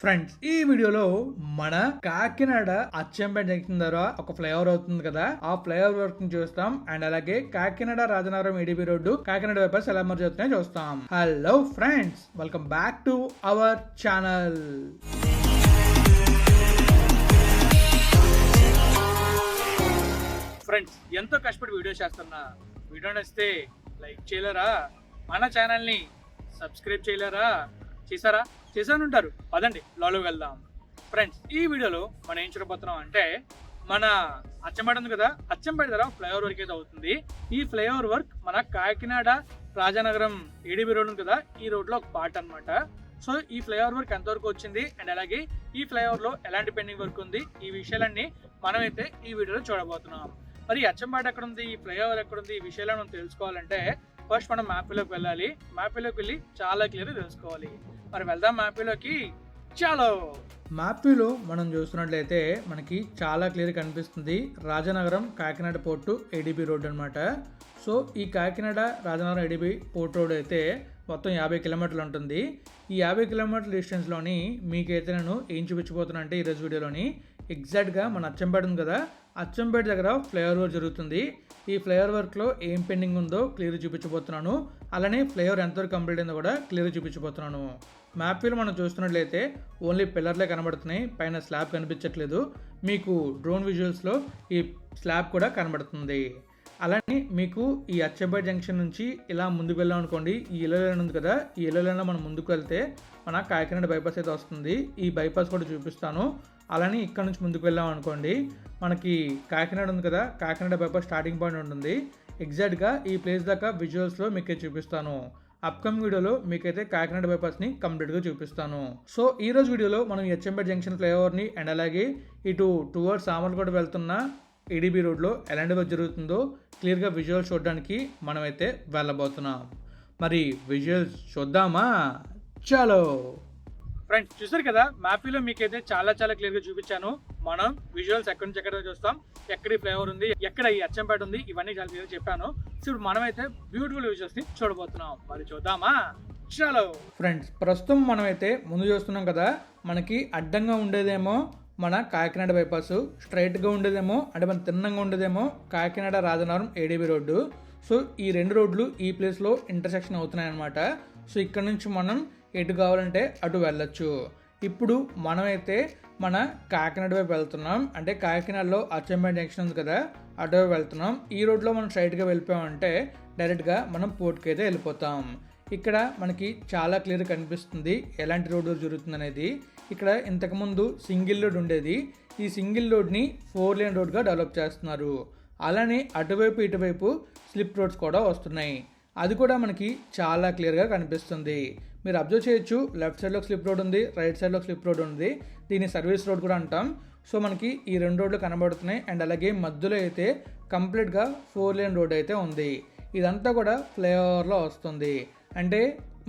Friends, ఈ వీడియోలో మన కాకినాడ అచ్చంపేట జంక్షన్ ద్వారా ఒక ఫ్లైఓవర్ అవుతుంది కదా, ఆ ఫ్లైఓవర్ వర్క్ ని చూస్తాం. అండ్ అలాగే కాకినాడ రాజనగరం ఏడీబీ రోడ్డు కాకినాడ వైపు ఎలా మరి జరుగుతున్నాయో చూస్తాం. Hello friends, welcome back to our channel. Friends, ఎంతో కష్టపడి వీడియో చేస్తున్నా. వీడియో నచ్చితే లైక్ చేయలేరా? మన ఛానల్ ని సబ్స్క్రైబ్ చేయలేరా? చేశానుంటారు. పదండి లోలో వెళ్దాం. ఫ్రెండ్స్, ఈ వీడియోలో మనం ఏం చూడబోతున్నాం అంటే, మన అచ్చంపేట ఉంది కదా, అచ్చంపేట దగ్గర ఫ్లైఓవర్ వర్క్ అయితే అవుతుంది. ఈ ఫ్లైఓవర్ వర్క్ మన కాకినాడ రాజానగరం ఏడీబీ రోడ్ ఉంది కదా, ఈ రోడ్ లో ఒక పార్ట్ అనమాట. సో ఈ ఫ్లైఓవర్ వర్క్ ఎంతవరకు వచ్చింది, అండ్ అలాగే ఈ ఫ్లైఓవర్ లో ఎలాంటి పెండింగ్ వర్క్ ఉంది, ఈ విషయాలన్నీ మనమైతే ఈ వీడియోలో చూడబోతున్నాం. మరి అచ్చంపేట ఎక్కడ ఉంది, ఈ ఫ్లైఓవర్ ఎక్కడ ఉంది, ఈ విషయాలను మనం తెలుసుకోవాలంటే ఫస్ట్ మనం మ్యాప్లోకి వెళ్ళాలి. మ్యాప్లోకి వెళ్ళి చాలా క్లియర్గా తెలుసుకోవాలి. మరి వెళ్దాం మ్యాప్లోకి. చాలో మ్యాప్లో మనం చూస్తున్నట్లయితే మనకి చాలా క్లియర్ కనిపిస్తుంది Rajanagaram Kakinada port ADB road అనమాట. సో ఈ Kakinada Rajanagaram ADB port road అయితే మొత్తం 50 కిలోమీటర్లు ఉంటుంది. ఈ 50 కిలోమీటర్ల డిస్టెన్స్లోని మీకైతే నేను ఏం చూపించబోతున్నా అంటే, ఈరోజు వీడియోలోని ఎగ్జాక్ట్గా మన అచ్చంపేట ఉంది కదా, అచ్చంపేట దగ్గర ఫ్లైఓవర్ వర్క్ జరుగుతుంది. ఈ ఫ్లైఓవర్ వర్క్లో ఏం పెండింగ్ ఉందో క్లియర్ చూపించబోతున్నాను. అలానే ఫ్లైఓవర్ ఎంతవరకు కంప్లీట్ అయిందో కూడా క్లియర్ చూపించబోతున్నాను. మ్యాప్లో మనం చూస్తున్నట్లయితే ఓన్లీ పిల్లర్లే కనబడుతున్నాయి, పైన స్లాబ్ కనిపించట్లేదు. మీకు డ్రోన్ విజువల్స్లో ఈ స్లాబ్ కూడా కనబడుతుంది. అలానే మీకు ఈ అచ్చంపేట జంక్షన్ నుంచి ఇలా ముందుకు వెళ్ళాం అనుకోండి, ఈ ఎల్లో లైన్ ఉంది కదా, ఈ ఎల్లో లైన్లో మనం ముందుకు వెళ్తే మన కాకినాడ బైపాస్ అయితే వస్తుంది. ఈ బైపాస్ కూడా చూపిస్తాను. అలానే ఇక్కడ నుంచి ముందుకు వెళ్ళాం అనుకోండి, మనకి కాకినాడ ఉంది కదా, కాకినాడ బైపాస్ స్టార్టింగ్ పాయింట్ ఉంటుంది. ఎగ్జాక్ట్గా ఈ ప్లేస్ దాకా విజువల్స్లో మీకే చూపిస్తాను. అప్కమింగ్ వీడియోలో మీకైతే కాకినాడ బైపాస్ని కంప్లీట్గా చూపిస్తాను. సో ఈ రోజు వీడియోలో మనం ఈ అచ్చంపేట జంక్షన్ ఫ్లైఓవర్ని అండ్ అలాగే ఇటు టువర్డ్స్ సామర్లకోట వెళ్తున్న ఏడీబీ రోడ్లో ఎలాంటి వర్క్ జరుగుతుందో క్లియర్గా విజువల్స్ చూడడానికి మనమైతే వెళ్ళబోతున్నాం. మరి విజువల్స్ చూద్దామా? చాలో ఫ్రెండ్స్, చూసారు కదా, మ్యాప్లో మీకైతే చాలా క్లియర్గా చూపించాను. మనం విజువల్స్ ఎక్కడి నుంచి ఎక్కడ చూస్తాం, ఎక్కడ ఫ్లైఓవర్ ఉంది, ఎక్కడ ఈ అచ్చంపేట ఉంది, ఇవన్నీ చాలా క్లియర్గా చెప్పాను. సో ఇప్పుడు మనమైతే బ్యూటిఫుల్ విజువల్స్ని చూడబోతున్నాం. మరి చూద్దామా? చాలో ఫ్రెండ్స్, ప్రస్తుతం మనమైతే ముందు చూస్తున్నాం కదా, మనకి అడ్డంగా ఉండేదేమో మన కాకినాడ బైపాస్, స్ట్రైట్గా ఉండేదేమో అంటే మన తిన్నంగా ఉండేదేమో Kakinada Rajanagaram ADB road. So ఈ రెండు రోడ్లు ఈ ప్లేస్లో ఇంటర్సెక్షన్ అవుతున్నాయి అన్నమాట. సో ఇక్కడ నుంచి మనం ఎటు కావాలంటే అటు వెళ్ళొచ్చు. ఇప్పుడు మనమైతే మన కాకినాడ వైపు వెళ్తున్నాం. అంటే కాకినాడలో అచ్చంపేట జంక్షన్ ఉంది కదా, అటువైపు వెళ్తున్నాం. ఈ రోడ్లో మనం స్ట్రైట్గా వెళ్ళిపోయామంటే డైరెక్ట్గా మనం పోర్ట్కి అయితే వెళ్ళిపోతాం. ఇక్కడ మనకి చాలా క్లియర్ కనిపిస్తుంది ఎలాంటి రోడ్డు జరుగుతుంది అనేది. ఇక్కడ ఇంతకుముందు సింగిల్ రోడ్ ఉండేది, ఈ సింగిల్ రోడ్ని 4 లేన్ రోడ్గా డెవలప్ చేస్తున్నారు. అలానే అటువైపు ఇటువైపు స్లిప్ రోడ్స్ కూడా వస్తున్నాయి. అది కూడా మనకి చాలా క్లియర్గా కనిపిస్తుంది. మీరు అబ్జర్వ్ చేయొచ్చు, లెఫ్ట్ సైడ్లో స్లిప్ రోడ్ ఉంది, రైట్ సైడ్లో స్లిప్ రోడ్ ఉంది. దీన్ని సర్వీస్ రోడ్ కూడా అంటాం. సో మనకి ఈ 2 రోడ్లు కనబడుతున్నాయి. అండ్ అలాగే మధ్యలో అయితే కంప్లీట్గా 4 లేన్ రోడ్ అయితే ఉంది. ఇదంతా కూడా ఫ్లైఓవర్లో వస్తుంది. అంటే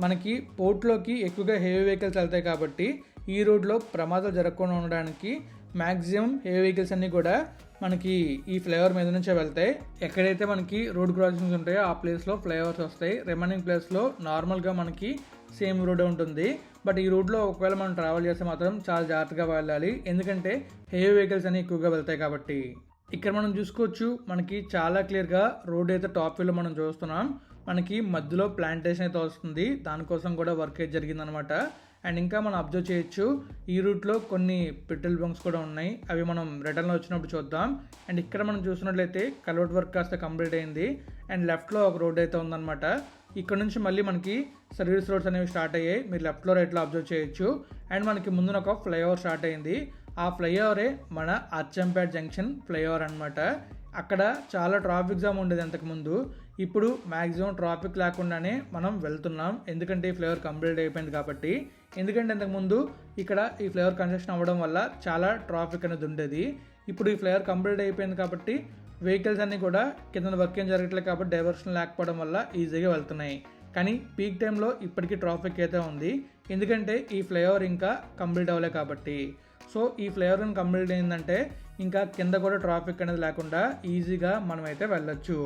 మనకి పోర్ట్లోకి ఎక్కువగా హెవీ వెహికల్స్ వెళ్తాయి కాబట్టి ఈ రోడ్లో ప్రమాదాలు జరగకుండా ఉండడానికి మ్యాక్సిమం హెవీ వెహికల్స్ అన్నీ కూడా మనకి ఈ ఫ్లైఓవర్ మీద నుంచే వెళ్తాయి. ఎక్కడైతే మనకి రోడ్ క్రాసింగ్స్ ఉంటాయో ఆ ప్లేస్లో ఫ్లైఓవర్స్ వస్తాయి. రిమైనింగ్ ప్లేస్లో నార్మల్గా మనకి సేమ్ రోడ్ ఉంటుంది. బట్ ఈ రోడ్లో ఒకవేళ మనం ట్రావెల్ చేస్తే మాత్రం చాలా జాగ్రత్తగా వెళ్ళాలి, ఎందుకంటే హెవీ వెహికల్స్ అన్ని ఎక్కువగా వెళ్తాయి కాబట్టి. ఇక్కడ మనం చూసుకోవచ్చు, మనకి చాలా క్లియర్గా రోడ్ అయితే టాప్ వ్యూలో మనం చూస్తున్నాం. మనకి మధ్యలో ప్లాంటేషన్ అయితే వస్తుంది, దానికోసం కూడా వర్క్ అయితే జరిగిందనమాట. అండ్ ఇంకా మనం అబ్జర్వ్ చేయొచ్చు, ఈ రూట్లో కొన్ని పెట్రోల్ బంక్స్ కూడా ఉన్నాయి, అవి మనం రిటర్న్లో వచ్చినప్పుడు చూద్దాం. అండ్ ఇక్కడ మనం చూసినట్లయితే కల్వర్ట్ వర్క్ కాస్త కంప్లీట్ అయింది. అండ్ లెఫ్ట్లో ఒక రోడ్ అయితే ఉందన్నమాట. ఇక్కడ నుంచి మళ్ళీ మనకి సర్వీస్ రోడ్స్ అనేవి స్టార్ట్ అయ్యాయి. మీరు లెఫ్ట్లో రైట్లో అబ్జర్వ్ చేయొచ్చు. అండ్ మనకి ముందున ఒక ఫ్లైఓవర్ స్టార్ట్ అయింది. ఆ ఫ్లైఓవరే మన అచ్చంపేట జంక్షన్ ఫ్లైఓవర్ అనమాట. అక్కడ చాలా ట్రాఫిక్ జామ్ ఉండేది అంతకుముందు. ఇప్పుడు మ్యాక్సిమం ట్రాఫిక్ లేకుండానే మనం వెళ్తున్నాం, ఎందుకంటే ఈ ఫ్లైఓవర్ కంప్లీట్ అయిపోయింది కాబట్టి. ఎందుకంటే ఇంతకుముందు ఇక్కడ ఈ ఫ్లైఓవర్ కన్స్ట్రక్షన్ అవ్వడం వల్ల చాలా ట్రాఫిక్ అనేది ఉండేది. ఇప్పుడు ఈ ఫ్లైఓవర్ కంప్లీట్ అయిపోయింది కాబట్టి వెహికల్స్ అన్నీ కూడా కింద వర్క్ ఏం జరగట్లేదు కాబట్టి డైవర్షన్ లేకపోవడం వల్ల ఈజీగా వెళ్తున్నాయి. కానీ పీక్ టైంలో ఇప్పటికీ ట్రాఫిక్ అయితే ఉంది, ఎందుకంటే ఈ ఫ్లైఓవర్ ఇంకా కంప్లీట్ అవ్వలే కాబట్టి. సో ఈ ఫ్లైఓవర్ కంప్లీట్ అయిందంటే ఇంకా కింద కూడా ట్రాఫిక్ అనేది లేకుండా ఈజీగా మనమైతే వెళ్ళొచ్చు.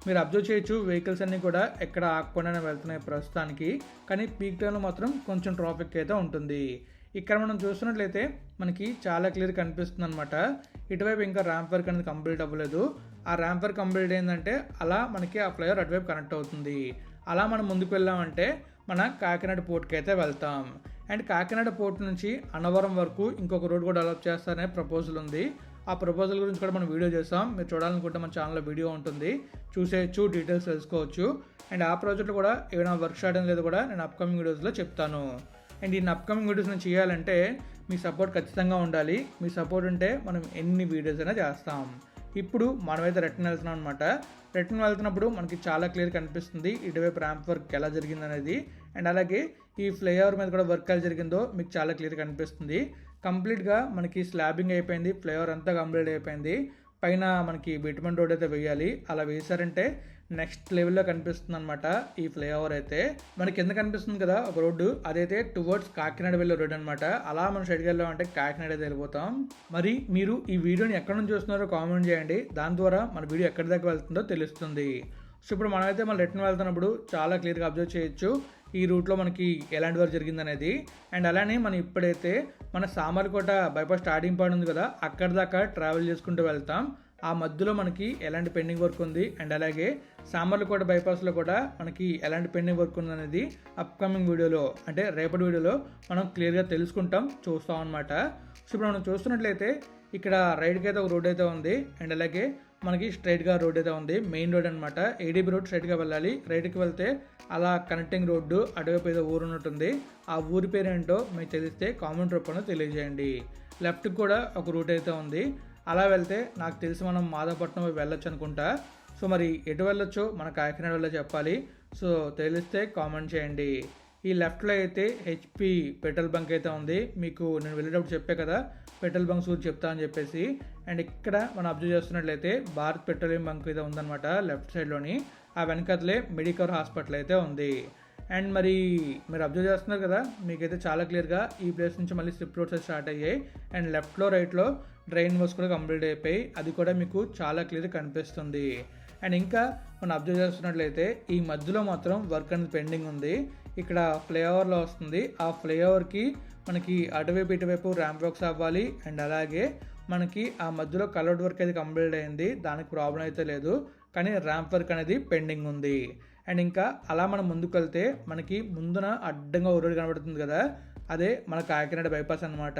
మీరు అబ్జర్వ్ చేయొచ్చు, వెహికల్స్ అన్నీ కూడా ఎక్కడ ఆగకుండానే వెళ్తున్నాయి ప్రస్తుతానికి. కానీ పీక్ టైంలో మాత్రం కొంచెం ట్రాఫిక్ అయితే ఉంటుంది. ఇక్కడ మనం చూస్తున్నట్లయితే మనకి చాలా క్లియర్ కనిపిస్తుంది అనమాట. ఇటువైపు ఇంకా ర్యాంప్ వర్క్ అనేది కంప్లీట్ అవ్వలేదు. ఆ ర్యాంప్ వర్క్ కంప్లీట్ ఏంటంటే అలా మనకి ఆ ఫ్లైఓవర్ అటువైపు కనెక్ట్ అవుతుంది. అలా మనం ముందుకు వెళ్ళామంటే మన కాకినాడ పోర్ట్కి అయితే వెళ్తాం. అండ్ కాకినాడ పోర్ట్ నుంచి అన్నవరం వరకు ఇంకొక రోడ్ కూడా డెవలప్ చేస్తారనే ప్రపోజల్ ఉంది. ఆ ప్రపోజల్ గురించి కూడా మనం వీడియో చేస్తాం. మీరు చూడాలనుకుంటే మన ఛానల్లో వీడియో ఉంటుంది, చూసేయచ్చు, డీటెయిల్స్ తెలుసుకోవచ్చు. అండ్ ఆ ప్రాజెక్ట్లో కూడా ఏమైనా వర్క్ స్టార్ట్ అయిన లేదు కూడా నేను అప్కమింగ్ వీడియోస్లో చెప్తాను. అండ్ ఈ అప్కమింగ్ వీడియోస్ నేను చేయాలంటే మీ సపోర్ట్ ఖచ్చితంగా ఉండాలి. మీ సపోర్ట్ ఉంటే మనం ఎన్ని వీడియోస్ అయినా చేస్తాం. ఇప్పుడు మనమైతే రిటర్న్ వెళ్తున్నాం అనమాట. రిటర్న్ వెళ్తున్నప్పుడు మనకి చాలా క్లియర్ కనిపిస్తుంది ఇటువైపు ర్యాంప్ వర్క్ ఎలా జరిగింది అనేది. అండ్ అలాగే ఈ ఫ్లైఓవర్ మీద కూడా వర్క్ ఎలా జరిగిందో మీకు చాలా క్లియర్ కనిపిస్తుంది. కంప్లీట్గా మనకి స్లాబింగ్ అయిపోయింది, ఫ్లైఓవర్ అంతా కంప్లీట్ అయిపోయింది. పైన మనకి బిటుమన్ రోడ్ అయితే వేయాలి. అలా వేసారంటే నెక్స్ట్ లెవెల్లో కనిపిస్తుంది అనమాట ఈ ఫ్లైఓవర్ అయితే. మనకి కింద కనిపిస్తుంది కదా ఒక రోడ్డు, అదైతే టువర్డ్స్ కాకినాడ వెళ్ళే రోడ్ అనమాట. అలా మనం సైడ్కి వెళ్ళామంటే కాకినాడ అయితే వెళ్ళిపోతాం. మరి మీరు ఈ వీడియోని ఎక్కడ నుంచి చూస్తున్నారో కామెంట్ చేయండి. దాని ద్వారా మన వీడియో ఎక్కడి దాకా వెళ్తుందో తెలుస్తుంది. సో ఇప్పుడు మనమైతే మనం రిటర్న్ వెళ్తున్నప్పుడు చాలా క్లియర్గా అబ్జర్వ్ చేయొచ్చు ఈ రూట్లో మనకి ఎలాంటి వర్క్ జరిగింది అనేది. అండ్ అలానే మనం ఇప్పుడైతే మన సామర్లకోట బైపాస్ స్టార్టింగ్ పాయింట్ ఉంది కదా, అక్కడ దాకా ట్రావెల్ చేసుకుంటూ వెళ్తాం. ఆ మధ్యలో మనకి ఎలాంటి పెండింగ్ వర్క్ ఉంది, అండ్ అలాగే సామర్లకోట బైపాస్లో కూడా మనకి ఎలాంటి పెండింగ్ వర్క్ ఉంది అనేది అప్కమింగ్ వీడియోలో అంటే రేపటి వీడియోలో మనం క్లియర్గా తెలుసుకుంటాం, చూస్తాం అనమాట. సో ఇప్పుడు మనం చూస్తున్నట్లయితే ఇక్కడ రైట్కి అయితే ఒక రోడ్ అయితే ఉంది. అండ్ అలాగే మనకి స్ట్రైట్గా రోడ్ అయితే ఉంది, మెయిన్ రోడ్ అనమాట. ఏడీబీ రోడ్ స్ట్రైట్గా వెళ్ళాలి. రైట్కి వెళ్తే అలా కనెక్టింగ్ రోడ్డు అటువైపు ఏదో ఊరు ఉన్నట్టుంది. ఆ ఊరి పేరు ఏంటో మీకు తెలిస్తే కామెంట్ రూపంలో తెలియజేయండి. లెఫ్ట్కి కూడా ఒక రూట్ అయితే ఉంది. అలా వెళ్తే నాకు తెలిసి మనం మాధవపట్నం వెళ్ళొచ్చు అనుకుంటా. సో మరి ఎటు వెళ్ళొచ్చో మన కాకినాడ వెళ్ళో చెప్పాలి. సో తెలిస్తే కామెంట్ చేయండి. ఈ లెఫ్ట్లో అయితే హెచ్పి పెట్రోల్ బంక్ అయితే ఉంది. మీకు నేను వెళ్ళేటప్పుడు చెప్పే కదా పెట్రోల్ బంక్స్ గురించి చెప్తా అని చెప్పేసి. అండ్ ఇక్కడ మనం అబ్జర్వ్ చేస్తున్నట్లయితే భారత్ పెట్రోలియం బంక్ అయితే ఉందన్నమాట లెఫ్ట్ సైడ్లోని. ఆ వెనకట్లే మెడికవర్ హాస్పిటల్ అయితే ఉంది. అండ్ మరి మీరు అబ్జర్వ్ చేస్తున్నారు కదా, మీకైతే చాలా క్లియర్గా ఈ ప్లేస్ నుంచి మళ్ళీ స్లిప్ రోడ్స్ అయితే స్టార్ట్ అయ్యాయి. అండ్ లెఫ్ట్లో రైట్లో డ్రైన్ వర్క్స్ కూడా కంప్లీట్ అయిపోయి అది కూడా మీకు చాలా క్లియర్గా కనిపిస్తుంది. అండ్ ఇంకా మనం అబ్జర్వ్ చేస్తున్నట్లయితే ఈ మధ్యలో మాత్రం వర్క్ అనేది పెండింగ్ ఉంది. ఇక్కడ ఫ్లైఓవర్లో వస్తుంది. ఆ ఫ్లైఓవర్కి మనకి అటువైపు ఇటువైపు ర్యాంప్ వర్క్స్ అవ్వాలి. అండ్ అలాగే మనకి ఆ మధ్యలో కలర్డ్ వర్క్ అయితే కంప్లీట్ అయింది, దానికి ప్రాబ్లం అయితే లేదు. కానీ ర్యాంప్ వర్క్ అనేది పెండింగ్ ఉంది. అండ్ ఇంకా అలా మనం ముందుకు వెళ్తే మనకి ముందున అడ్డంగా రోడ్ కనబడుతుంది కదా, అదే మన కాకినాడ బైపాస్ అనమాట.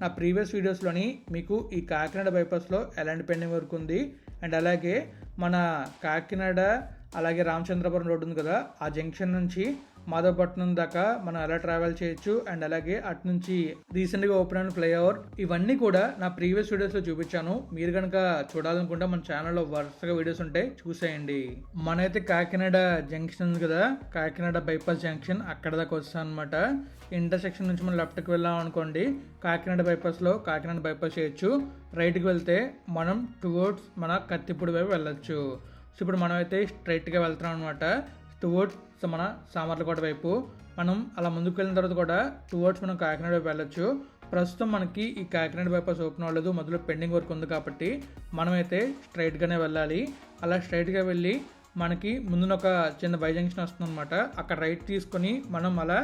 నా ప్రీవియస్ వీడియోస్లోని మీకు ఈ కాకినాడ బైపాస్లో ఎలాంటి పెండింగ్ వర్క్ ఉంది, అండ్ అలాగే మన కాకినాడ అలాగే రామచంద్రపురం రోడ్ ఉంది కదా, ఆ జంక్షన్ నుంచి మాధవపట్నం దాకా మనం ఎలా ట్రావెల్ చేయొచ్చు, అండ్ అలాగే అటు నుంచి రీసెంట్గా ఓపెన్ అయిన ఫ్లైఓవర్, ఇవన్నీ కూడా నా ప్రీవియస్ వీడియోస్లో చూపించాను. మీరు కనుక చూడాలనుకుంటే మన ఛానల్లో వరుసగా వీడియోస్ ఉంటాయి, చూసేయండి. మనైతే కాకినాడ జంక్షన్ ఉంది కదా, కాకినాడ బైపాస్ జంక్షన్ అక్కడ దాకా వస్తాం అనమాట. ఇంటర్సెక్షన్ నుంచి మనం లెఫ్ట్కి వెళ్ళాం అనుకోండి, కాకినాడ బైపాస్లో కాకినాడ బైపాస్ చేయొచ్చు. రైట్కి వెళ్తే మనం టువర్డ్స్ మన కత్తిపూడి వైపు వెళ్ళొచ్చు. సో ఇప్పుడు మనం అయితే స్ట్రైట్గా వెళ్తున్నాం అనమాట టువర్డ్స్ మన సామర్లకోట వైపు. మనం అలా ముందుకు వెళ్ళిన తర్వాత కూడా టువర్డ్స్ మనం కాకినాడ వైపు వెళ్ళొచ్చు. ప్రస్తుతం మనకి ఈ కాకినాడ బైపాస్ ఓపెన్ అవ్వలేదు, మొదలు పెండింగ్ వర్క్ ఉంది కాబట్టి మనమైతే స్ట్రైట్గానే వెళ్ళాలి. అలా స్ట్రైట్గా వెళ్ళి మనకి ముందున ఒక చిన్న బై జంక్షన్ వస్తుంది అనమాట, అక్కడ రైట్ తీసుకొని మనం అలా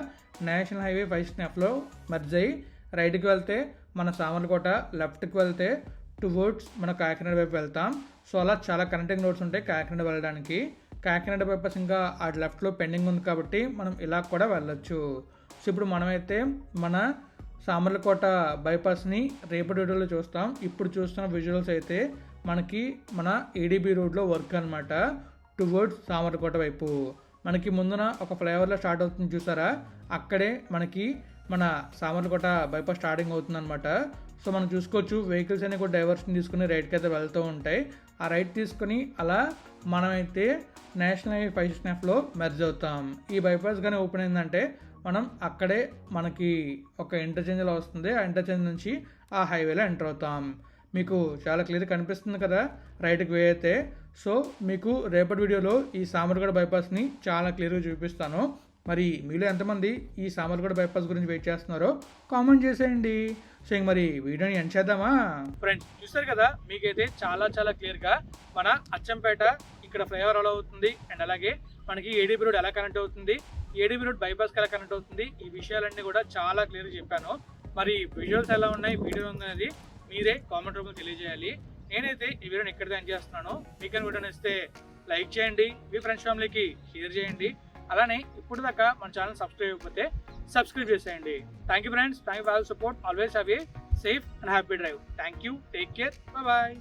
నేషనల్ హైవే 5 మెర్జ్ అయ్యి రైట్కి వెళ్తే మన సామర్లకోట, లెఫ్ట్కి వెళ్తే టువర్డ్స్ మన కాకినాడ వైపు వెళ్తాం. సో అలా చాలా కనెక్టింగ్ రోడ్స్ ఉంటాయి కాకినాడ వెళ్ళడానికి. కాకినాడ బైపాస్ ఇంకా ఆ లెఫ్ట్లో పెండింగ్ ఉంది కాబట్టి మనం ఇలా కూడా వెళ్ళొచ్చు. సో ఇప్పుడు మనమైతే మన సామర్లకోట బైపాస్ని రేపటి వీడియోలో చూస్తాం. ఇప్పుడు చూస్తున్న విజువల్స్ అయితే మనకి మన ఏడీబీ రోడ్లో వర్క్ అనమాట టువర్డ్స్ సామర్లకోట వైపు. మనకి ముందున ఒక ఫ్లైఓవర్లో స్టార్ట్ అవుతుంది చూసారా, అక్కడే మనకి మన సామర్లకోట బైపాస్ స్టార్టింగ్ అవుతుంది అనమాట. సో మనం చూసుకోవచ్చు వెహికల్స్ అన్ని కూడా డైవర్షన్ తీసుకుని రైట్కి అయితే వెళ్తూ ఉంటాయి. ఆ రైట్ తీసుకొని అలా మనమైతే నేషనల్ హైవే 5 మెర్జ్ అవుతాం. ఈ బైపాస్ కానీ ఓపెన్ అయిందంటే మనం అక్కడే మనకి ఒక ఇంటర్చేంజ్లో వస్తుంది, ఆ ఇంటర్చేంజ్ నుంచి ఆ హైవేలో ఎంటర్ అవుతాం. మీకు చాలా క్లియర్ కనిపిస్తుంది కదా రైట్కి వే అయితే. సో మీకు రేపటి వీడియోలో ఈ సామర్లకోట బైపాస్ని చాలా క్లియర్గా చూపిస్తాను. మరి మీలో ఎంతమంది ఈ సామర్లకోట బైపాస్ గురించి వెయిట్ చేస్తున్నారో కామెంట్ చేసేయండి. సో ఇంక మరి వీడియోని ఎండ్ చేద్దామా? ఫ్రెండ్స్ చూస్తారు కదా, మీకైతే చాలా చాలా క్లియర్గా మన అచ్చంపేట ఇక్కడ ఫ్లైఓవర్ ఎలా అవుతుంది, అండ్ అలాగే మనకి ఏడీబీ రోడ్ ఎలా కనెక్ట్ అవుతుంది, ఏడీబీ రోడ్ బైపాస్కి ఎలా కనెక్ట్ అవుతుంది, ఈ విషయాలన్నీ కూడా చాలా క్లియర్గా చెప్పాను. మరి విజువల్స్ ఎలా ఉన్నాయి, వీడియో అనేది మీరే కామెంట్ రూపంలో తెలియజేయాలి. నేనైతే ఈ వీడియోని ఎక్కడ ఎండ్ చేస్తున్నాను. మీకు వీడియో నచ్చితే లైక్ చేయండి, మీ ఫ్రెండ్స్ ఫ్యామిలీకి షేర్ చేయండి. అలానే ఇప్పుడు దాకా మన ఛానల్ సబ్స్క్రైబ్ అయిపోతే సబ్స్క్రైబ్ చేసేయండి. Thank you friends, thank you for all support. Always have a safe and happy drive. Thank you, take care, bye.